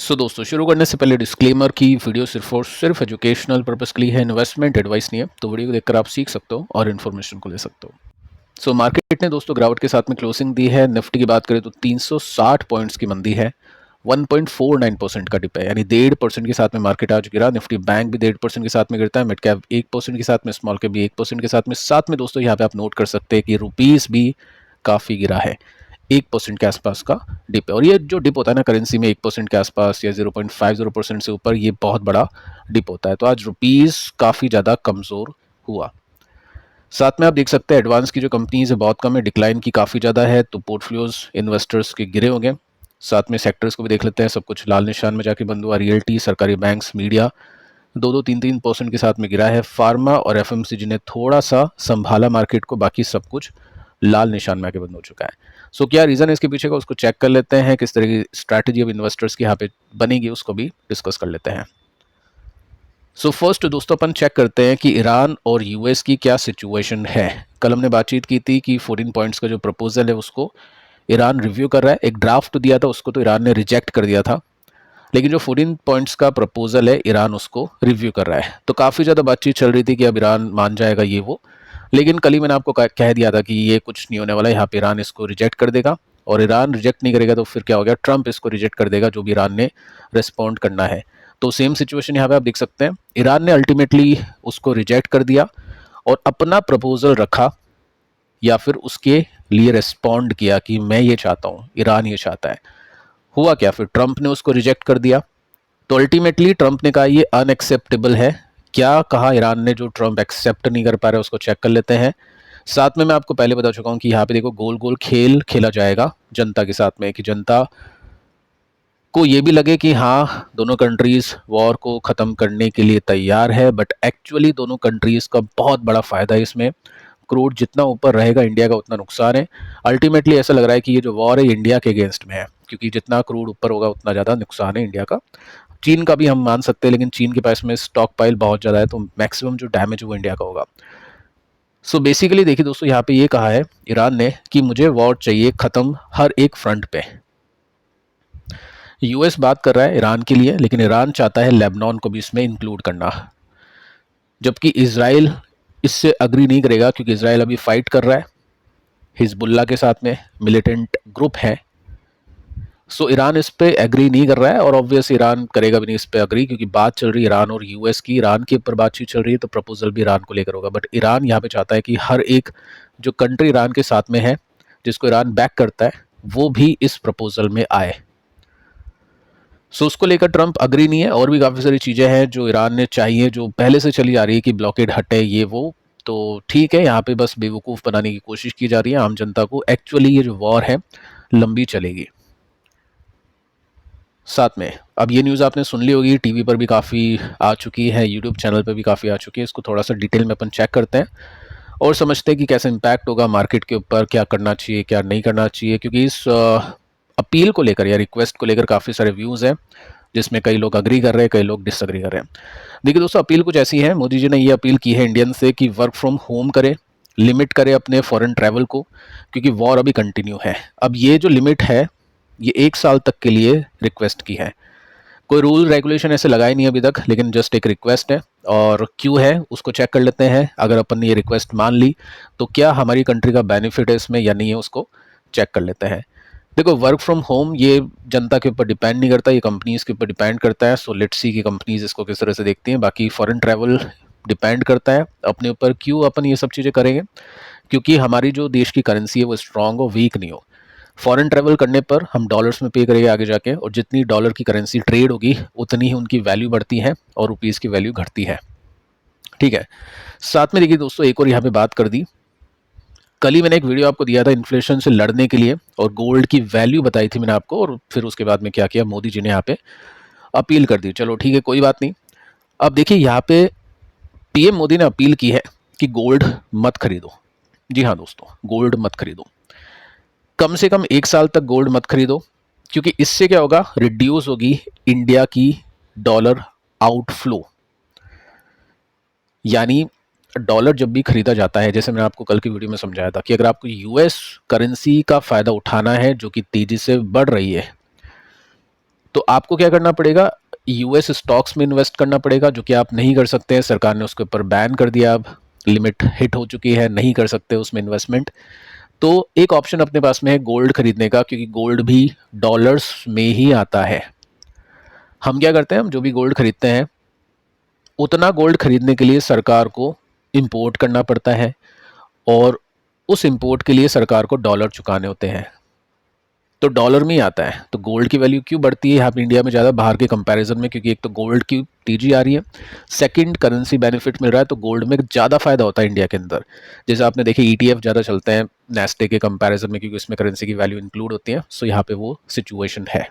दोस्तों शुरू करने से पहले डिस्क्लेमर की वीडियो सिर्फ और सिर्फ एजुकेशनल पर्पस के लिए है, इन्वेस्टमेंट एडवाइस नहीं है। तो वीडियो को देखकर आप सीख सकते हो और इन्फॉर्मेशन को ले सकते हो। मार्केट ने दोस्तों गिरावट के साथ में क्लोजिंग दी है। निफ्टी की बात करें तो 360 पॉइंट्स की मंदी है। 1.49% का डिप है, यानी 1.5% के साथ में मार्केट आज गिरा। निफ्टी बैंक भी 1.5% के साथ में गिरता है। मिड कैप 1% के साथ में, स्मॉल कैप भी 1% के साथ में दोस्तों यहाँ पे आप नोट कर सकते हैं कि रुपीस भी काफ़ी गिरा है। 1% के आसपास का डिप है। और ये जो डिप होता है ना करेंसी में 1% के आसपास या 0.50% से ऊपर, ये बहुत बड़ा डिप होता है। तो आज रुपीस काफ़ी ज़्यादा कमज़ोर हुआ। साथ में आप देख सकते हैं एडवांस की जो कंपनीज है बहुत कम है, डिक्लाइन की काफ़ी ज़्यादा है। तो पोर्टफोलियोज इन्वेस्टर्स के गिरे होंगे। साथ में सेक्टर्स को भी देख लेते हैं, सब कुछ लाल निशान में जाके बंद हुआ। रियल्टी, सरकारी बैंक्स, मीडिया 2-3% के साथ में गिरा है। फार्मा और एफएमसीजी ने थोड़ा सा संभाला मार्केट को, बाकी सब कुछ लाल निशान में आके बंद हो चुका है। क्या रीज़न है इसके पीछे का, उसको चेक कर लेते हैं। किस तरह की स्ट्रैटेजी अब इन्वेस्टर्स की यहाँ पे बनेगी, उसको भी डिस्कस कर लेते हैं। फर्स्ट दोस्तों अपन चेक करते हैं कि ईरान और यूएस की क्या सिचुएशन है। कल हमने बातचीत की थी कि 14 पॉइंट्स का जो प्रपोजल है उसको ईरान रिव्यू कर रहा है। एक ड्राफ्ट दिया था, उसको तो ईरान ने रिजेक्ट कर दिया था, लेकिन जो 14 पॉइंट्स का प्रपोजल है ईरान उसको रिव्यू कर रहा है। तो काफ़ी ज़्यादा बातचीत चल रही थी कि अब ईरान मान जाएगा ये वो, लेकिन कल ही मैंने आपको कह दिया था कि ये कुछ नहीं होने वाला है। यहाँ पे ईरान इसको रिजेक्ट कर देगा, और ईरान रिजेक्ट नहीं करेगा तो फिर क्या हो गया, ट्रंप इसको रिजेक्ट कर देगा, जो भी ईरान ने रिस्पॉन्ड करना है। तो सेम सिचुएशन यहाँ पे आप देख सकते हैं। ईरान ने अल्टीमेटली उसको रिजेक्ट कर दिया और अपना प्रपोजल रखा, या फिर उसके लिए रिस्पॉन्ड किया कि मैं ये चाहता हूँ, ईरान ये चाहता है। हुआ क्या, फिर ट्रंप ने उसको रिजेक्ट कर दिया। तो अल्टीमेटली ट्रंप ने कहा ये अनएक्सेप्टेबल है। क्या कहा ईरान ने जो ट्रंप एक्सेप्ट नहीं कर पा रहा है, उसको चेक कर लेते हैं। साथ में मैं आपको पहले बता चुका हूं कि यहाँ पे देखो गोल गोल खेल खेला जाएगा जनता के साथ में, कि जनता को ये भी लगे कि हाँ दोनों कंट्रीज वॉर को ख़त्म करने के लिए तैयार है, बट एक्चुअली दोनों कंट्रीज का बहुत बड़ा फ़ायदा है इसमें। क्रूड जितना ऊपर रहेगा इंडिया का उतना नुकसान है। अल्टीमेटली ऐसा लग रहा है कि ये जो वॉर है इंडिया के अगेंस्ट में है, क्योंकि जितना क्रूड ऊपर होगा उतना ज़्यादा नुकसान है इंडिया का। चीन का भी हम मान सकते हैं, लेकिन चीन के पास में स्टॉक पाइल बहुत ज़्यादा है, तो मैक्सिमम जो डैमेज है वो इंडिया का होगा। बेसिकली देखिए दोस्तों, यहाँ पे ये कहा है ईरान ने कि मुझे वॉर चाहिए ख़त्म हर एक फ्रंट पे। यूएस बात कर रहा है ईरान के लिए, लेकिन ईरान चाहता है लेबनान को भी इसमें इंक्लूड करना, जबकि इजराइल इससे अग्री नहीं करेगा, क्योंकि इजराइल अभी फाइट कर रहा है हिजबुल्ला के साथ में, मिलिटेंट ग्रुप है। ईरान इस पे एग्री नहीं कर रहा है, और ऑब्वियस ईरान करेगा भी नहीं इस पे अग्री, क्योंकि बात चल रही है ईरान और यूएस की। ईरान के ऊपर बातचीत चल रही है, तो प्रपोजल भी ईरान को लेकर होगा। बट ईरान यहाँ पे चाहता है कि हर एक जो कंट्री ईरान के साथ में है, जिसको ईरान बैक करता है, वो भी इस प्रपोजल में आए। उसको लेकर ट्रंप अग्री नहीं है। और भी काफ़ी सारी चीज़ें हैं जो ईरान ने चाहिए, जो पहले से चली जा रही है कि ब्लॉकेड हटे ये वो। तो ठीक है, यहाँ पे बस बेवकूफ़ बनाने की कोशिश की जा रही है आम जनता को। एक्चुअली ये जो वॉर है लंबी चलेगी। साथ में अब ये न्यूज़ आपने सुन ली होगी, टीवी पर भी काफ़ी आ चुकी है, यूट्यूब चैनल पर भी काफ़ी आ चुकी है। इसको थोड़ा सा डिटेल में अपन चेक करते हैं और समझते हैं कि कैसे इम्पैक्ट होगा मार्केट के ऊपर, क्या करना चाहिए क्या नहीं करना चाहिए। क्योंकि इस अपील को लेकर या रिक्वेस्ट को लेकर काफ़ी सारे व्यूज़ हैं, जिसमें कई लोग अग्री कर रहे हैं, कई लोग डिसअग्री कर रहे हैं। देखिए दोस्तों, अपील कुछ ऐसी है। मोदी जी ने ये अपील की है इंडियन से कि वर्क फ्रॉम होम करें, लिमिट करें अपने फॉरेन ट्रैवल को, क्योंकि वॉर अभी कंटिन्यू है। अब ये जो लिमिट है ये 1 साल तक के लिए रिक्वेस्ट की है। कोई रूल रेगुलेशन ऐसे लगाए नहीं अभी तक, लेकिन जस्ट एक रिक्वेस्ट है। और क्यों है उसको चेक कर लेते हैं। अगर अपन ने ये रिक्वेस्ट मान ली तो क्या हमारी कंट्री का बेनिफिट है इसमें या नहीं है, उसको चेक कर लेते हैं। देखो, वर्क फ्रॉम होम ये जनता के ऊपर डिपेंड नहीं करता, ये कंपनीज के ऊपर डिपेंड करता है। लेट्स सी कि कंपनीज इसको किस तरह से देखती हैं। बाकी फॉरेन ट्रैवल डिपेंड करता है अपने ऊपर। क्यों अपन ये सब चीज़ें करेंगे, क्योंकि हमारी जो देश की करेंसी है वो स्ट्रांग हो, वीक नहीं हो। फॉरेन ट्रैवल करने पर हम डॉलर्स में पे करेंगे आगे जाके, और जितनी डॉलर की करेंसी ट्रेड होगी उतनी ही उनकी वैल्यू बढ़ती है और रुपीज़ की वैल्यू घटती है। ठीक है। साथ में देखिए दोस्तों, एक और यहाँ पे बात कर दी। कल ही मैंने एक वीडियो आपको दिया था इन्फ्लेशन से लड़ने के लिए, और गोल्ड की वैल्यू बताई थी मैंने आपको, और फिर उसके बाद में क्या किया, मोदी जी ने यहाँ पे अपील कर दी। चलो ठीक है, कोई बात नहीं। अब देखिए यहाँ पे पीएम मोदी ने अपील की है कि गोल्ड मत खरीदो। जी हाँ दोस्तों, गोल्ड मत खरीदो, कम से कम 1 साल तक गोल्ड मत खरीदो, क्योंकि इससे क्या होगा, रिड्यूस होगी इंडिया की डॉलर आउटफ्लो। यानी डॉलर जब भी खरीदा जाता है, जैसे मैंने आपको कल की वीडियो में समझाया था कि अगर आपको यूएस करेंसी का फ़ायदा उठाना है जो कि तेज़ी से बढ़ रही है, तो आपको क्या करना पड़ेगा, यूएस स्टॉक्स में इन्वेस्ट करना पड़ेगा, जो कि आप नहीं कर सकते हैं, सरकार ने उसके ऊपर बैन कर दिया, अब लिमिट हिट हो चुकी है, नहीं कर सकते उसमें इन्वेस्टमेंट। तो एक ऑप्शन अपने पास में है गोल्ड खरीदने का, क्योंकि गोल्ड भी डॉलर्स में ही आता है। हम क्या करते हैं, हम जो भी गोल्ड खरीदते हैं उतना गोल्ड खरीदने के लिए सरकार को इंपोर्ट करना पड़ता है, और उस इंपोर्ट के लिए सरकार को डॉलर चुकाने होते हैं, तो डॉलर में ही आता है। तो गोल्ड की वैल्यू क्यों बढ़ती है यहाँ पे इंडिया में ज़्यादा बाहर के कंपैरिजन में, क्योंकि एक तो गोल्ड की तेजी आ रही है, सेकंड करेंसी बेनिफिट मिल रहा है, तो गोल्ड में ज़्यादा फायदा होता है इंडिया के अंदर। जैसे आपने देखे ईटीएफ ज़्यादा चलते हैं नेस्टे के कंपैरिजन में, क्योंकि उसमें करेंसी की वैल्यू इंक्लूड होती है। सो यहाँ पे वो सिचुएशन है।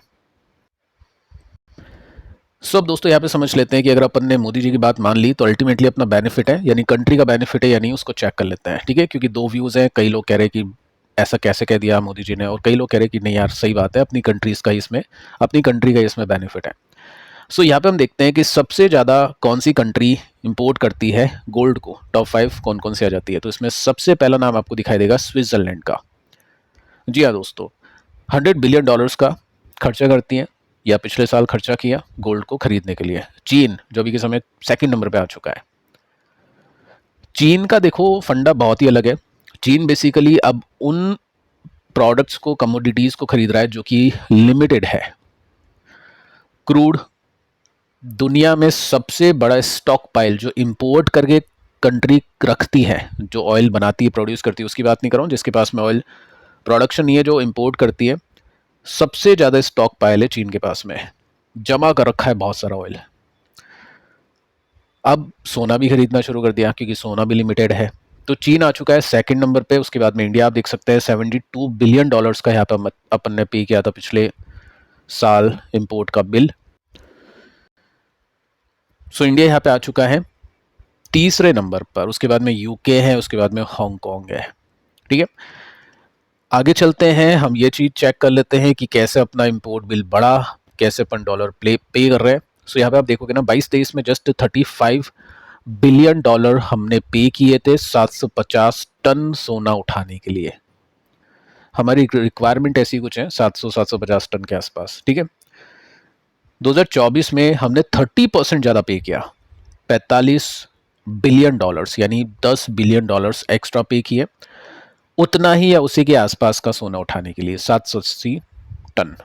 सो अब दोस्तों यहाँ पे समझ लेते हैं कि अगर अपन ने मोदी जी की बात मान ली तो अल्टीमेटली अपना बेनिफिट है, यानी कंट्री का बेनिफिट है या नहीं, उसको चेक कर लेते हैं। ठीक है, क्योंकि दो व्यूज़ हैं, कई लोग कह रहे हैं कि ऐसा कैसे कह दिया मोदी जी ने, और कई लोग कह रहे हैं कि नहीं यार सही बात है, अपनी कंट्रीज का इसमें, अपनी कंट्री का इसमें बेनिफिट है। सो यहाँ पे हम देखते हैं कि सबसे ज़्यादा कौन सी कंट्री इंपोर्ट करती है गोल्ड को, टॉप 5 कौन कौन सी आ जाती है। तो इसमें सबसे पहला नाम आपको दिखाई देगा स्विट्जरलैंड का। जी हाँ दोस्तों, $100 बिलियन का खर्चा करती हैं, या पिछले साल खर्चा किया गोल्ड को खरीदने के लिए। चीन जो अभी के समय सेकंड नंबर पे आ चुका है। चीन का देखो फंडा बहुत ही अलग है। चीन बेसिकली अब उन प्रोडक्ट्स को, कमोडिटीज़ को खरीद रहा है जो कि लिमिटेड है। क्रूड, दुनिया में सबसे बड़ा स्टॉक पाइल जो इंपोर्ट करके कंट्री रखती है, जो ऑयल बनाती है, प्रोड्यूस करती है, उसकी बात नहीं कर रहा हूँ जिसके पास में ऑयल प्रोडक्शन नहीं है, जो इंपोर्ट करती है, सबसे ज़्यादा स्टॉक पाइल है चीन के पास में, जमा कर रखा है बहुत सारा ऑयल। अब सोना भी खरीदना शुरू कर दिया, क्योंकि सोना भी लिमिटेड है। तो चीन आ चुका है सेकंड नंबर पे। उसके बाद में इंडिया, आप देख सकते हैं $72 बिलियन का यहाँ पे अपन ने पे किया था पिछले साल इंपोर्ट का बिल। सो इंडिया यहाँ पे आ चुका है तीसरे नंबर पर। उसके बाद में यूके है, उसके बाद में हांगकांग है। ठीक है, आगे चलते हैं, हम ये चीज़ चेक कर लेते हैं कि कैसे अपना इंपोर्ट बिल बढ़ा, कैसे अपन डॉलर पे कर रहे हैं। सो यहाँ पे आप देखोगे ना, 22-23 में जस्ट $35 बिलियन हमने पे किए थे 750 टन सोना उठाने के लिए। हमारी रिक्वायरमेंट ऐसी कुछ है 700-750 टन के आसपास। ठीक है, 2024 में हमने 30% ज़्यादा पे किया, $45 बिलियन, यानी $10 बिलियन एक्स्ट्रा पे किए, उतना ही या उसी के आसपास का सोना उठाने के लिए 780 टन।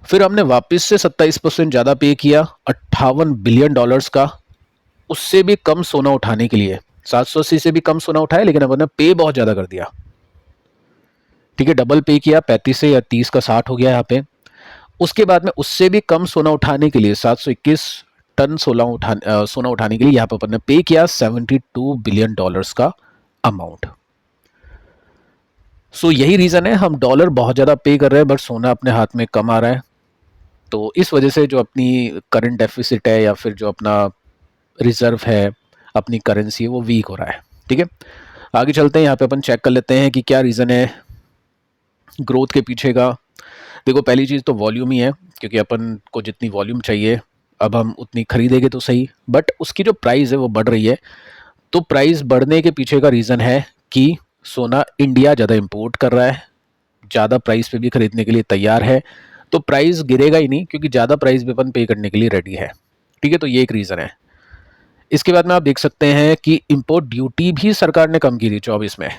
फिर हमने वापस से 27% ज़्यादा पे किया, $58 बिलियन का, उससे भी कम सोना उठाने के लिए। 780 से भी कम सोना उठाया, लेकिन अब हमने पे बहुत ज़्यादा कर दिया। ठीक है, डबल पे किया, 35 से या 30 का 60 हो गया यहाँ पे। उसके बाद में उससे भी कम सोना उठाने के लिए 721 टन सोना उठाने के लिए यहाँ पर अपन ने पे किया $72 बिलियन का अमाउंट। सो यही रीज़न है, हम डॉलर बहुत ज़्यादा पे कर रहे हैं बट सोना अपने हाथ में कम आ रहा है। तो इस वजह से जो अपनी करंट डेफिसिट है, या फिर जो अपना रिजर्व है, अपनी करेंसी है, वो वीक हो रहा है। ठीक है, आगे चलते हैं, यहाँ पे अपन चेक कर लेते हैं कि क्या रीज़न है ग्रोथ के पीछे का। देखो, पहली चीज़ तो वॉल्यूम ही है, क्योंकि अपन को जितनी वॉल्यूम चाहिए अब हम उतनी खरीदेंगे तो सही, बट उसकी जो प्राइस है वो बढ़ रही है। तो प्राइस बढ़ने के पीछे का रीज़न है कि सोना इंडिया ज़्यादा इंपोर्ट कर रहा है, ज़्यादा प्राइस पे भी खरीदने के लिए तैयार है, तो प्राइस गिरेगा ही नहीं, क्योंकि ज़्यादा प्राइस भी अपन पे करने के लिए रेडी है। ठीक है, तो ये एक रीज़न है। इसके बाद में आप देख सकते हैं कि इंपोर्ट ड्यूटी भी सरकार ने कम की थी 24 में।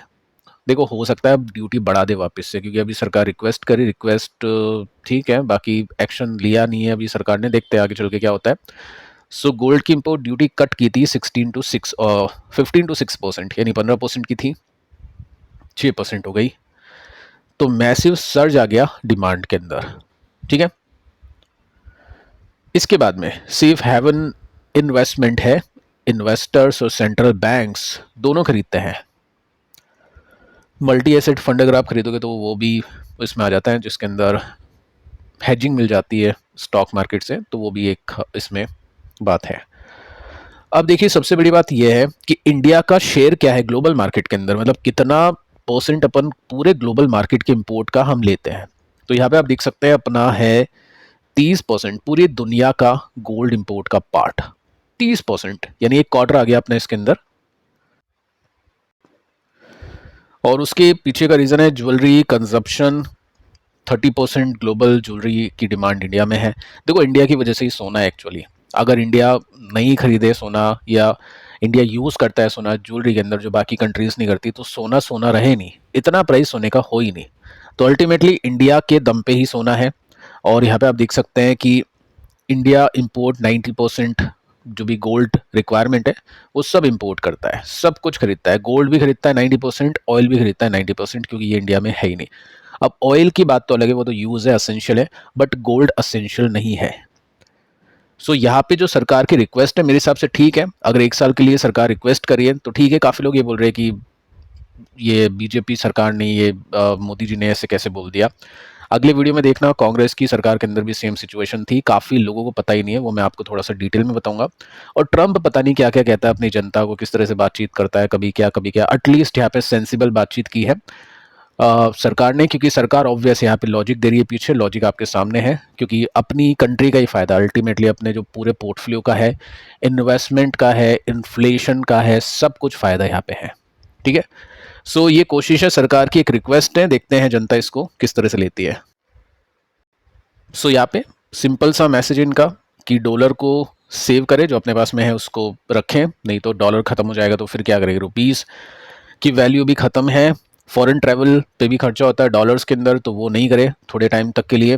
देखो, हो सकता है अब ड्यूटी बढ़ा दे वापस से, क्योंकि अभी सरकार रिक्वेस्ट करी, रिक्वेस्ट ठीक है, बाकी एक्शन लिया नहीं है अभी सरकार ने, देखते हैं आगे चल के क्या होता है। सो गोल्ड की इंपोर्ट ड्यूटी कट की थी 15 to 6%, यानी 15% की थी, 6% हो गई। तो मैसिव सर्ज आ गया डिमांड के अंदर। ठीक है, इसके बाद में सेफ हेवन इन्वेस्टमेंट है, इन्वेस्टर्स और सेंट्रल बैंक्स दोनों खरीदते हैं। मल्टी एसेट फंड अगर आप खरीदोगे तो वो भी इसमें आ जाता है, जिसके अंदर हेजिंग मिल जाती है स्टॉक मार्केट से, तो वो भी एक इसमें बात है। अब देखिए, सबसे बड़ी बात यह है कि इंडिया का शेयर क्या है ग्लोबल मार्केट के अंदर, मतलब कितना परसेंट अपन पूरे ग्लोबल मार्केट के इंपोर्ट का हम लेते हैं। तो यहाँ पे आप देख सकते हैं अपना है 30% पूरी दुनिया का गोल्ड इंपोर्ट का पार्ट, 30%, यानी एक क्वार्टर आ गया अपने इसके अंदर। और उसके पीछे का रीज़न है ज्वेलरी कंजप्शन, 30% ग्लोबल ज्वेलरी की डिमांड इंडिया में है। देखो इंडिया की वजह से ही सोना है एक्चुअली। अगर इंडिया नहीं खरीदे सोना या इंडिया यूज़ करता है सोना ज्वेलरी के अंदर जो बाकी कंट्रीज़ नहीं करती, तो सोना सोना रहे नहीं, इतना प्राइस सोने का हो ही नहीं। तो अल्टीमेटली इंडिया के दम पे ही सोना है। और यहाँ पे आप देख सकते हैं कि इंडिया इंपोर्ट 90% जो भी गोल्ड रिक्वायरमेंट है वो सब इंपोर्ट करता है, सब कुछ खरीदता है, गोल्ड भी खरीदता है 90%, ऑयल भी खरीदता है 90%, क्योंकि ये इंडिया में है ही नहीं। अब ऑयल की बात तो अलग है, वो तो यूज़ है, असेंशियल है, बट गोल्ड असेंशियल नहीं है। सो यहाँ पे जो सरकार की रिक्वेस्ट है मेरे हिसाब से ठीक है। अगर 1 साल के लिए सरकार रिक्वेस्ट करी है तो ठीक है। काफ़ी लोग ये बोल रहे हैं कि ये बीजेपी सरकार ने ये मोदी जी ने ऐसे कैसे बोल दिया। अगले वीडियो में देखना, कांग्रेस की सरकार के अंदर भी सेम सिचुएशन थी, काफ़ी लोगों को पता ही नहीं है, वो मैं आपको थोड़ा सा डिटेल में बताऊंगा। और ट्रंप पता नहीं क्या क्या कहता है अपनी जनता को, किस तरह से बातचीत करता है, कभी क्या कभी क्या। एटलीस्ट यहाँ पे सेंसिबल बातचीत की है सरकार ने, क्योंकि सरकार ऑब्वियस यहाँ पे लॉजिक दे रही है, पीछे लॉजिक आपके सामने है, क्योंकि अपनी कंट्री का ही फायदा अल्टीमेटली अपने जो पूरे पोर्टफोलियो का है, इन्वेस्टमेंट का है, इन्फ्लेशन का है, सब कुछ फायदा यहाँ पे है। ठीक है। सो ये कोशिश है सरकार की, एक रिक्वेस्ट है, देखते हैं जनता इसको किस तरह से लेती है। सो यहाँ पे सिंपल सा मैसेज इनका कि डॉलर को सेव करें, जो अपने पास में है उसको रखें, नहीं तो डॉलर खत्म हो जाएगा तो फिर क्या करेंगे, रुपीज़ की वैल्यू भी ख़त्म है। फॉरेन ट्रैवल पे भी खर्चा होता है डॉलर्स के अंदर, तो वो नहीं करे थोड़े टाइम तक के लिए।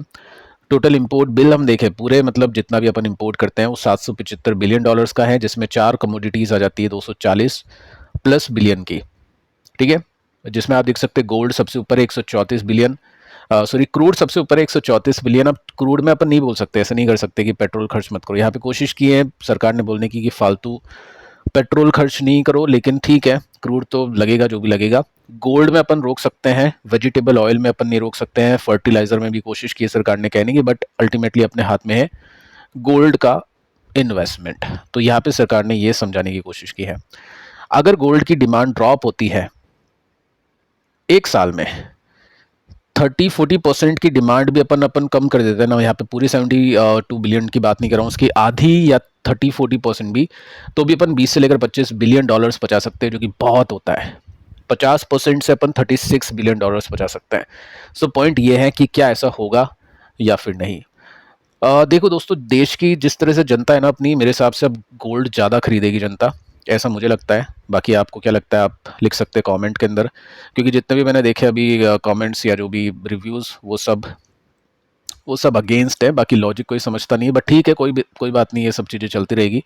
टोटल इंपोर्ट बिल हम देखें पूरे, मतलब जितना भी अपन इंपोर्ट करते हैं वो 775 बिलियन डॉलर्स का है, जिसमें 4 कमोडिटीज़ आ जाती है 240 प्लस बिलियन की। ठीक है। जिसमें आप देख सकते हैं गोल्ड सबसे ऊपर है 134 बिलियन, सॉरी क्रूड सबसे ऊपर है 134 बिलियन। अब क्रूड में अपन नहीं बोल सकते, ऐसा नहीं कर सकते कि पेट्रोल खर्च मत करो। यहाँ पे कोशिश की है सरकार ने बोलने की कि फालतू पेट्रोल खर्च नहीं करो, लेकिन ठीक है क्रूड तो लगेगा जो भी लगेगा। गोल्ड में अपन रोक सकते हैं, वेजिटेबल ऑयल में अपन नहीं रोक सकते हैं, फर्टिलाइजर में भी कोशिश की है सरकार ने कहने की, बट अल्टीमेटली अपने हाथ में है गोल्ड का इन्वेस्टमेंट। तो यहाँ पे सरकार ने ये समझाने की कोशिश की है, अगर गोल्ड की डिमांड ड्रॉप होती है 1 साल में 30-40% की डिमांड भी अपन कम कर देते हैं ना, यहाँ पे पूरी 72 बिलियन की बात नहीं कर रहा हूँ, उसकी आधी या 30-40% भी, तो भी अपन 20 से लेकर 25 बिलियन डॉलर्स बचा सकते हैं, जो कि बहुत होता है। 50% से अपन 36 बिलियन डॉलर्स बचा सकते हैं। सो पॉइंट ये है कि क्या ऐसा होगा या फिर नहीं। देखो दोस्तों, देश की जिस तरह से जनता है ना अपनी, मेरे हिसाब से अब गोल्ड ज़्यादा खरीदेगी जनता, ऐसा मुझे लगता है। बाकी आपको क्या लगता है आप लिख सकते हैं कमेंट के अंदर, क्योंकि जितने भी मैंने देखे अभी कमेंट्स या जो भी रिव्यूज़ वो सब अगेंस्ट है। बाकी लॉजिक कोई समझता नहीं है, बट ठीक है, कोई बात नहीं, ये सब चीज़ें चलती रहेगी।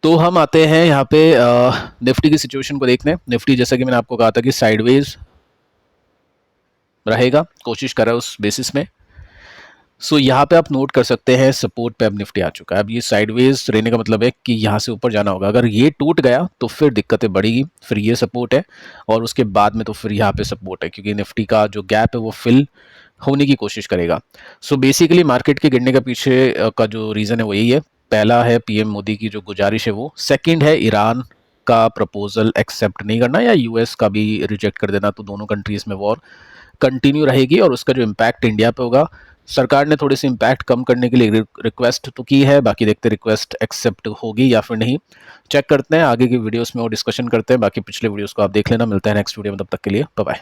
तो हम आते हैं यहाँ पे निफ्टी की सिचुएशन को देखने। निफ्टी जैसा कि मैंने आपको कहा था कि साइडवेज रहेगा, कोशिश कर रहा है उस बेसिस में। सो यहाँ पे आप नोट कर सकते हैं सपोर्ट पे अब निफ्टी आ चुका है। अब ये साइडवेज रहने का मतलब है कि यहाँ से ऊपर जाना होगा, अगर ये टूट गया तो फिर दिक्कतें बढ़ेगी, फिर ये सपोर्ट है और उसके बाद में तो फिर यहाँ पे सपोर्ट है, क्योंकि निफ्टी का जो गैप है वो फिल होने की कोशिश करेगा। सो बेसिकली मार्केट के गिरने का पीछे का जो रीज़न है वो यही है। पहला है पीएम मोदी की जो गुजारिश है वो, सेकेंड है ईरान का प्रपोजल एक्सेप्ट नहीं करना या यूएस का भी रिजेक्ट कर देना, तो दोनों कंट्रीज़ में वॉर कंटिन्यू रहेगी और उसका जो इम्पैक्ट इंडिया पे होगा। सरकार ने थोड़ी सी इम्पैक्ट कम करने के लिए रिक्वेस्ट तो की है, बाकी देखते रिक्वेस्ट एक्सेप्ट होगी या फिर नहीं, चेक करते हैं। आगे की वीडियोस में वो डिस्कशन करते हैं। बाकी पिछले वीडियोस को आप देख लेना। मिलते हैं नेक्स्ट वीडियो में, तब तक के लिए बाय बाय।